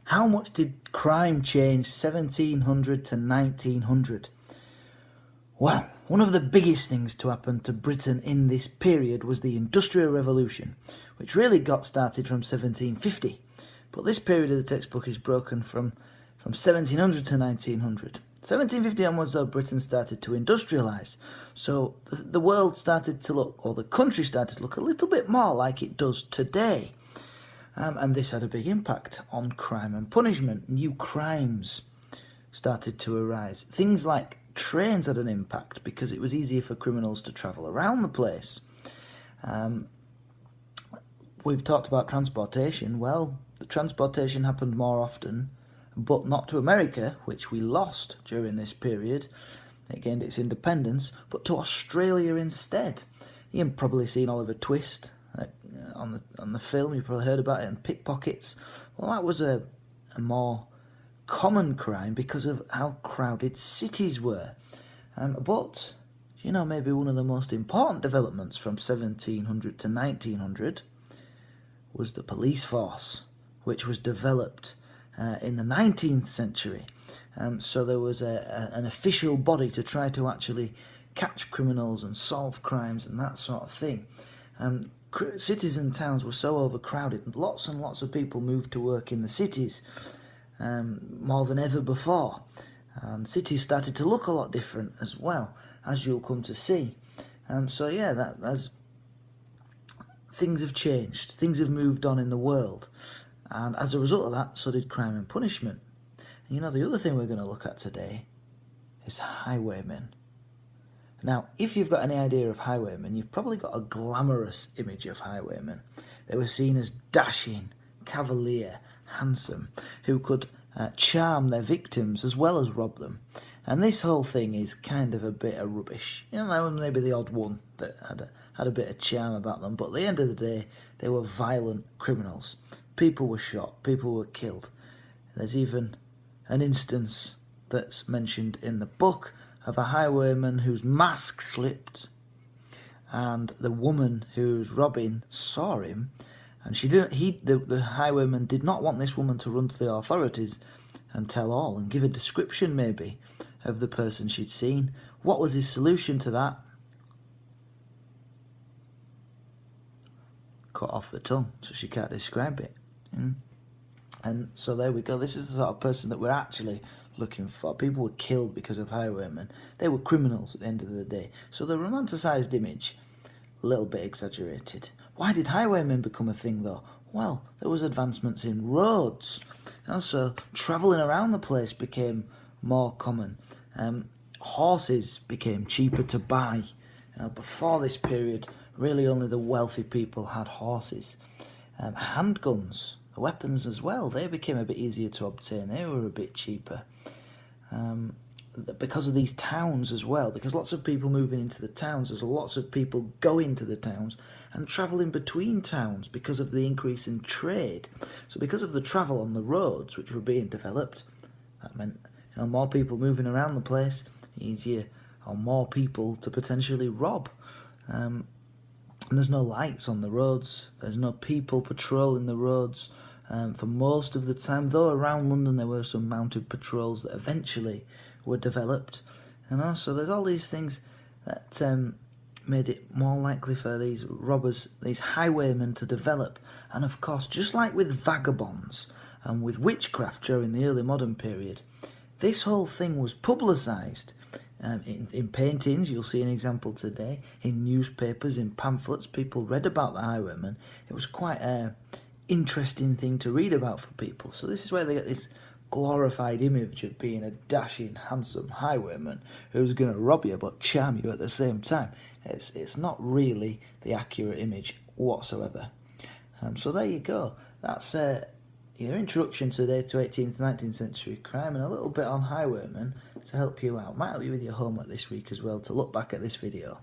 How much did crime change 1700 to 1900? Well, one of the biggest things to happen to Britain in this period was the Industrial Revolution, which really got started from 1750. But this period of the textbook is broken from 1700 to 1900. 1750 onwards, though, Britain started to industrialise. So the world started to look, or the country started to look a little bit more like it does today. And this had a big impact on crime and punishment. New crimes started to arise. Things like trains had an impact because it was easier for criminals to travel around the place. We've talked about transportation. Well, the transportation happened more often, but not to America, which we lost during this period. It gained its independence, but to Australia instead. You've probably seen Oliver Twist on the film. You've probably heard about it, and pickpockets. Well, that was a more common crime because of how crowded cities were. But, maybe one of the most important developments from 1700 to 1900 was the police force, which was developed in the 19th century. So there was an official body to try to actually catch criminals and solve crimes and that sort of thing. Cities and towns were so overcrowded, lots and lots of people moved to work in the cities more than ever before. And cities started to look a lot different as well, as you'll come to see. That's things have changed, things have moved on in the world, and as a result of that, so did crime and punishment. And the other thing we're going to look at today is highwaymen. Now, if you've got any idea of highwaymen, you've probably got a glamorous image of highwaymen. They were seen as dashing, cavalier, handsome, who could charm their victims as well as rob them. And this whole thing is kind of a bit of rubbish. Maybe the odd one that had a bit of charm about them, but at the end of the day, they were violent criminals. People were shot, people were killed. There's even an instance that's mentioned in the book of a highwayman whose mask slipped, and the woman who was robbing saw him, and the highwayman did not want this woman to run to the authorities and tell all and give a description maybe of the person she'd seen. What was his solution to that? Cut off the tongue so she can't describe it. And so there we go. This is the sort of person that we're actually looking for. People were killed because of highwaymen. They were criminals at the end of the day. So the romanticised image, a little bit exaggerated. Why did highwaymen become a thing though? Well, there was advancements in roads. Also, travelling around the place became more common. Horses became cheaper to buy. Before this period, really only the wealthy people had horses. Handguns, weapons as well, they became a bit easier to obtain. They were a bit cheaper. Because of these towns as well, because lots of people moving into the towns, there's lots of people going to the towns and travelling between towns because of the increase in trade. So because of the travel on the roads which were being developed, that meant more people moving around the place, easier or more people to potentially rob. And there's no lights on the roads, there's no people patrolling the roads for most of the time, though around London there were some mounted patrols that eventually were developed. And also there's all these things that made it more likely for these robbers, these highwaymen to develop. And of course, just like with vagabonds and with witchcraft during the early modern period, this whole thing was publicised. In paintings, you'll see an example today. In newspapers, in pamphlets, people read about the highwaymen. It was quite an interesting thing to read about for people. So this is where they get this glorified image of being a dashing, handsome highwayman who's going to rob you but charm you at the same time. It's not really the accurate image whatsoever. So there you go. That's your introduction today to 18th, 19th century crime and a little bit on highwaymen to help you out. Might help you with your homework this week as well to look back at this video.